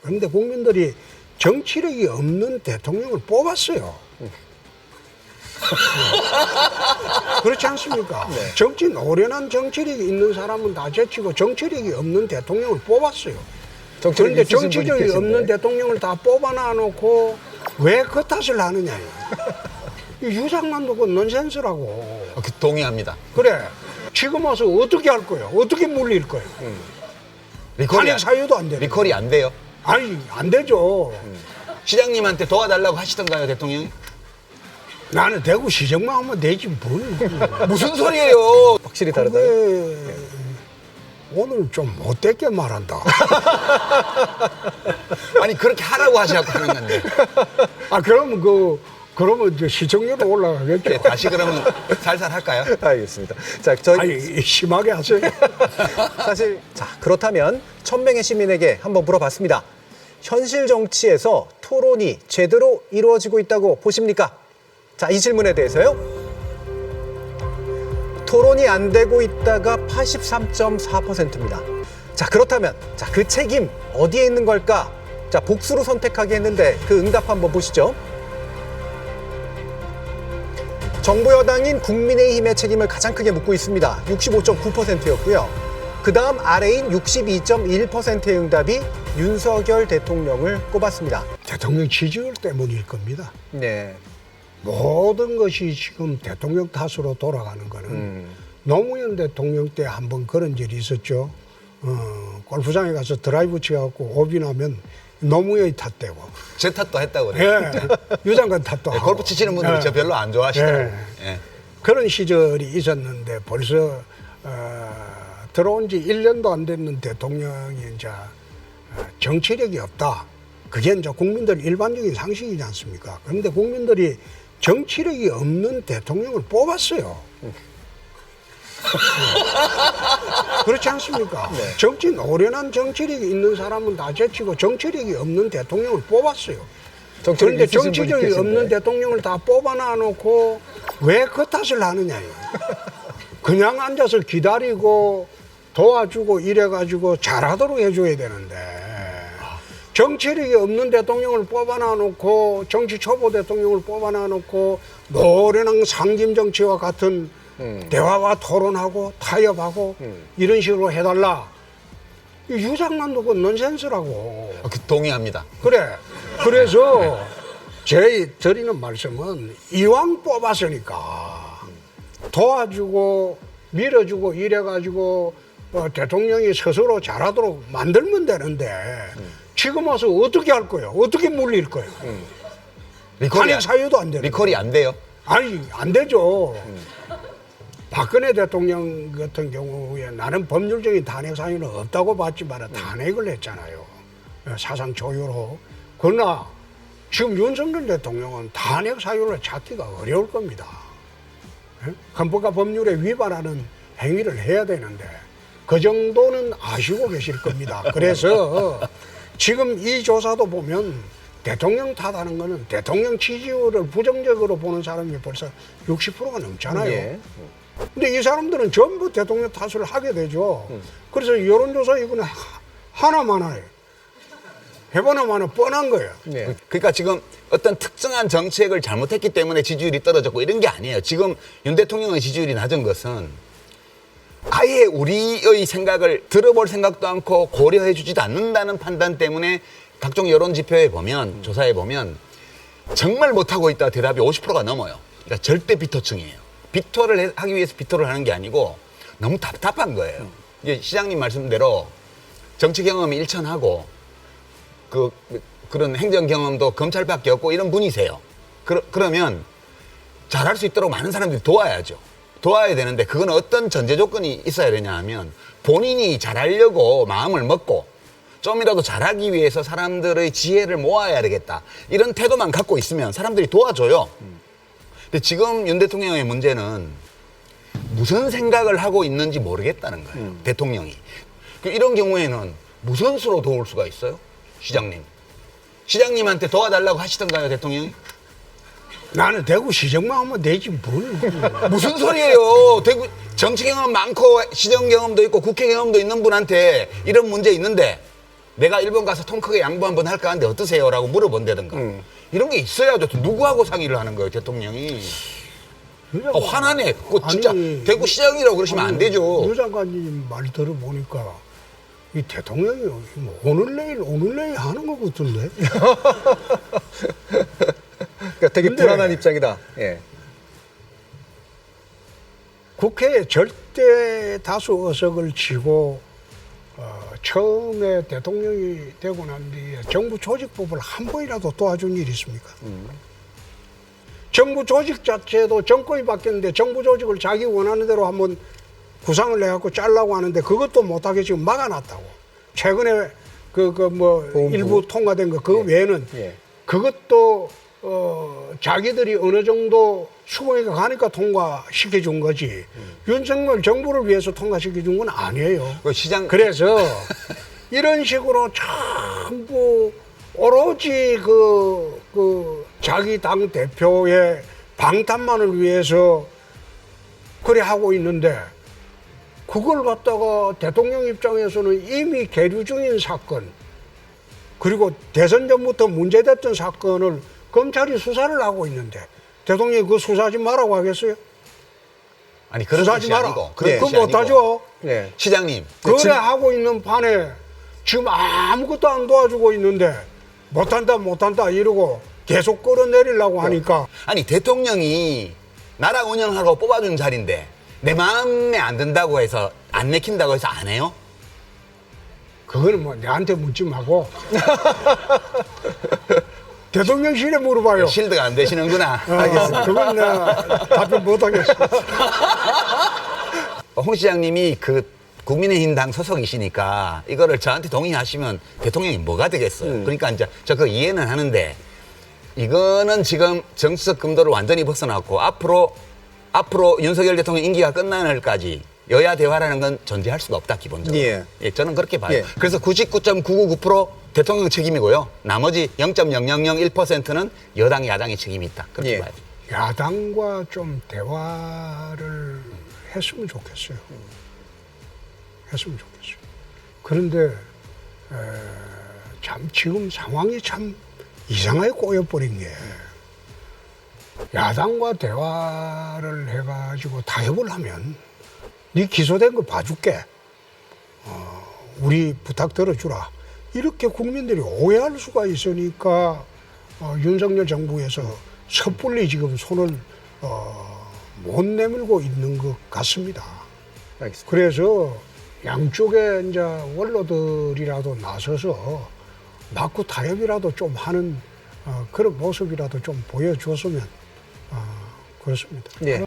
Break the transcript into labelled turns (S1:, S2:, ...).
S1: 그런데 국민들이 정치력이 없는 대통령을 뽑았어요. 그렇지 않습니까?
S2: 네.
S1: 노련한 정치력이 있는 사람은 다 제치고 정치력이 없는 대통령을 뽑았어요.
S2: 정치력이
S1: 그런데
S2: 있으신 분이
S1: 정치력이
S2: 계신데.
S1: 없는 대통령을 다 뽑아놔 놓고 왜 그 탓을 하느냐요. 유상난도 그 넌센스라고.
S3: 동의합니다.
S1: 그래. 지금 와서 어떻게 할 거예요? 어떻게 물릴 거예요?
S3: 리콜이
S1: 탄핵 사유도 안 되고.
S3: 리콜이 안 돼요.
S1: 아니, 안 되죠.
S3: 시장님한테 도와달라고 하시던가요, 대통령이?
S1: 나는 대구 시정만 하면 되지 뭘.
S3: 무슨 소리예요?
S2: 확실히 다르다요?
S1: 근데 오늘 좀 못되게 말한다.
S3: 아니 그렇게 하라고 하셔서 하는 건데.
S1: 아, 그러면 이제 시청률도 올라가겠죠.
S3: 네, 다시 그러면 살살 할까요?
S2: 알겠습니다. 자, 저희
S1: 아니, 심하게 하세요.
S2: 사실 자 그렇다면 1000명의 시민에게 한번 물어봤습니다. 현실 정치에서 토론이 제대로 이루어지고 있다고 보십니까? 자, 이 질문에 대해서요. 토론이 안 되고 있다가 83.4%입니다. 자, 그렇다면 자, 그 책임 어디에 있는 걸까? 자, 복수로 선택하게 했는데 그 응답 한번 보시죠. 정부 여당인 국민의힘의 책임을 가장 크게 묻고 있습니다. 65.9%였고요. 그 다음 아래인 62.1%의 응답이 윤석열 대통령을 꼽았습니다.
S1: 대통령 지지율 때문일 겁니다.
S2: 네.
S1: 모든 것이 지금 대통령 탓으로 돌아가는 거는 노무현 대통령 때 한번 그런 일이 있었죠. 골프장에 가서 드라이브 치갖고 오비 나면 노무현이 탓되고.
S3: 제 탓도 했다고 그래요.
S1: 예. 유장관 탓도
S3: 네,
S1: 하고.
S3: 골프 치시는 분들이
S1: 예.
S3: 저 별로 안 좋아하시더라고요.
S1: 예.
S3: 예.
S1: 그런 시절이 있었는데 벌써 들어온 지 1년도 안 됐는 대통령이 이제 정치력이 없다. 그게 이제 국민들 일반적인 상식이지 않습니까? 그런데 국민들이 정치력이 없는 대통령을 뽑았어요. 그렇지 않습니까? 노련한 정치력이 있는 사람은 다 제치고 정치력이 없는 대통령을 뽑았어요. 그런데 정치력이 없는 대통령을 다 뽑아놔 놓고 왜 그 탓을 하느냐요. 그냥 앉아서 기다리고 도와주고 이래가지고 잘하도록 해줘야 되는데 정치력이 없는 대통령을 뽑아놔 놓고 정치 초보 대통령을 뽑아놔 놓고 노련한 상김 정치와 같은 대화와 토론하고 타협하고 이런 식으로 해달라. 유상난도 그 넌센스라고.
S3: 동의합니다.
S1: 그래. 그래서 제 드리는 말씀은 이왕 뽑았으니까 도와주고 밀어주고 이래가지고 대통령이 스스로 잘하도록 만들면 되는데 지금 와서 어떻게 할 거예요? 어떻게 물릴 거예요? 탄핵 사유도 안 되는
S3: 리콜이 안 돼요.
S1: 아니, 안 되죠. 박근혜 대통령 같은 경우에 나는 법률적인 탄핵 사유는 없다고 봤지만 탄핵을 했잖아요. 사상 초유로. 그러나 지금 윤석열 대통령은 탄핵 사유를 찾기가 어려울 겁니다. 헌법과 법률에 위반하는 행위를 해야 되는데 그 정도는 아시고 계실 겁니다. 그래서 지금 이 조사도 보면 대통령 탓하는 거는 대통령 지지율을 부정적으로 보는 사람이 벌써 60%가 넘잖아요.
S2: 예.
S1: 근데 이 사람들은 전부 대통령 탓을 하게 되죠. 그래서 여론조사 이거는 하나만 해요. 해보나마나 뻔한 거예요.
S2: 네.
S3: 그러니까 지금 어떤 특정한 정책을 잘못했기 때문에 지지율이 떨어졌고 이런 게 아니에요. 지금 윤 대통령의 지지율이 낮은 것은 아예 우리의 생각을 들어볼 생각도 않고 고려해 주지도 않는다는 판단 때문에 각종 여론 지표에 보면 조사에 보면 정말 못하고 있다 대답이 50%가 넘어요. 그러니까 절대 비토층이에요. 비토를 하기 위해서 비토를 하는 게 아니고 너무 답답한 거예요. 이제 시장님 말씀대로 정치 경험이 일천하고 그런 행정 경험도 검찰밖에 없고 이런 분이세요. 그러면 잘할 수 있도록 많은 사람들이 도와야죠. 도와야 되는데 그건 어떤 전제 조건이 있어야 되냐 하면 본인이 잘하려고 마음을 먹고 좀이라도 잘하기 위해서 사람들의 지혜를 모아야 되겠다. 이런 태도만 갖고 있으면 사람들이 도와줘요. 근데 지금 윤 대통령의 문제는 무슨 생각을 하고 있는지 모르겠다는 거예요. 대통령이. 이런 경우에는 무슨 수로 도울 수가 있어요? 시장님. 시장님한테 도와달라고 하시던가요, 대통령이?
S1: 나는 대구 시정만 하면 되지 뭘.
S3: 무슨 소리예요? 대구 정치 경험 많고 시정 경험도 있고 국회 경험도 있는 분한테 이런 문제 있는데 내가 일본 가서 통 크게 양보 한번 할까 하는데 어떠세요? 라고 물어본다든가. 이런 게 있어야죠. 누구하고 상의를 하는 거예요, 대통령이. 화나네. 그거 진짜
S1: 아니,
S3: 대구 시장이라고 그러시면 안 되죠.
S1: 유 장관님 말 들어보니까 이 대통령이 뭐 오늘 내일 하는 것 같은데.
S2: 그러니까 되게
S1: 근데-
S2: 불안한 입장이다. 예.
S1: 국회에 절대 다수 의석을 쥐고 처음에 대통령이 되고 난 뒤에 정부 조직법을 한 번이라도 도와준 일이 있습니까? 정부 조직 자체도 정권이 바뀌었는데 정부 조직을 자기 원하는 대로 한번 구상을 내갖고 짜려고 하는데 그것도 못하게 지금 막아놨다고. 최근에
S2: 보훈부.
S1: 일부 통과된 거 그거 외에는
S2: 예.
S1: 그것도 자기들이 어느 정도 수긍이가 가니까 통과시켜 준 거지. 윤석열 정부를 위해서 통과시켜 준 건 아니에요.
S3: 그 시장
S1: 그래서 이런 식으로 전부 오로지 그 자기 당 대표의 방탄만을 위해서 그래 하고 있는데 그걸 갖다가 대통령 입장에서는 이미 계류 중인 사건 그리고 대선 전부터 문제됐던 사건을 검찰이 수사를 하고 있는데 대통령이 그거 수사하지 말라고 하겠어요?
S3: 아니 그런
S1: 수사하지
S3: 뜻이
S1: 마라.
S3: 아니고 그런
S2: 예.
S3: 뜻이
S1: 그거
S3: 아니고.
S1: 못하죠.
S2: 예.
S3: 시장님
S1: 그래 하고 있는 판에 지금 아무것도 안 도와주고 있는데 못한다 이러고 계속 끌어내리려고 하니까
S3: 아니 대통령이 나라 운영하고 뽑아준 자리인데 내 마음에 안 든다고 해서 안 내킨다고 해서 안 해요?
S1: 그거는 뭐 내한테 묻지 말고 대통령실에 물어봐요.
S3: 실드가 안 되시는구나.
S1: 알겠습니다. 그건 내가 답변 못하겠어.
S3: 홍 시장님이 그 국민의힘당 소속이시니까 이거를 저한테 동의하시면 대통령이 뭐가 되겠어요. 그러니까 이제 저 그거 이해는 하는데 이거는 지금 정치적 금도를 완전히 벗어났고 앞으로 윤석열 대통령 임기가 끝나는 날까지 여야 대화라는 건 존재할 수가 없다 기본적으로.
S2: 예.
S3: 예, 저는 그렇게 봐요.
S2: 예.
S3: 그래서 99.999% 대통령 책임이고요. 나머지 0.0001%는 여당 야당의 책임이 있다. 그렇게
S2: 예.
S3: 봐요.
S1: 야당과 좀 대화를 했으면 좋겠어요. 했으면 좋겠어요. 그런데 참 지금 상황이 참 이상하게 꼬여버린 게 야당과 대화를 해가지고 타협을 하면 네 기소된 거 봐줄게. 우리 부탁 들어주라. 이렇게 국민들이 오해할 수가 있으니까 윤석열 정부에서 섣불리 지금 손을 못 내밀고 있는 것 같습니다.
S2: 알겠습니다.
S1: 그래서 양쪽에 이제 원로들이라도 나서서 맞고 타협이라도 좀 하는 그런 모습이라도 좀 보여줬으면 그렇습니다.
S2: 예.